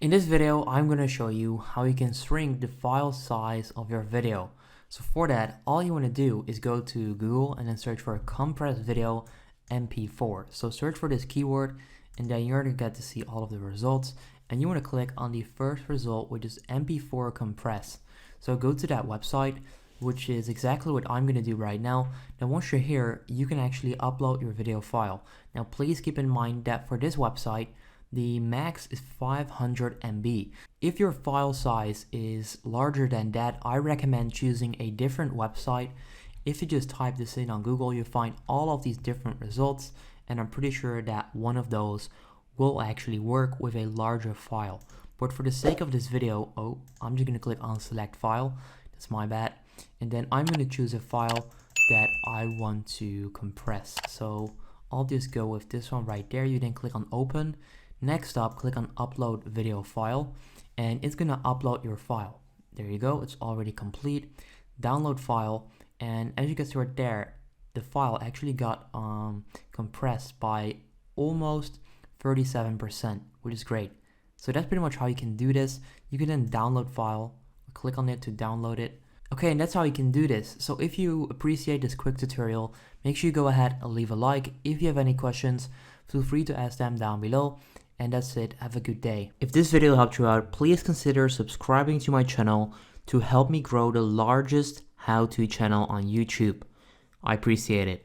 In this video, I'm going to show you how you can shrink the file size of your video. So for that, all you want to do is go to Google and then search for compressed video MP4. So search for this keyword and then you're going to get to see all of the results. And you want to click on the first result, which is MP4 compress. So go to that website, which is exactly what I'm going to do right now. Now once you're here, you can actually upload your video file. Now please keep in mind that for this website, the max is 500 MB. If your file size is larger than that, I recommend choosing a different website. If you just type this in on Google, you'll find all of these different results, and I'm pretty sure that one of those will actually work with a larger file. But for the sake of this video, I'm just going to click on select file. That's my bad. And then I'm going to choose a file that I want to compress. So I'll just go with this one right there. You then click on open. Next up, click on upload video file, and it's gonna upload your file. There you go, it's already complete. Download file, and as you can see right there, the file actually got compressed by almost 37%, which is great. So that's pretty much how you can do this. You can then download file, click on it to download it. Okay, and that's how you can do this. So if you appreciate this quick tutorial, make sure you go ahead and leave a like. If you have any questions, feel free to ask them down below. And that's it. Have a good day. If this video helped you out, please consider subscribing to my channel to help me grow the largest how-to channel on YouTube. I appreciate it.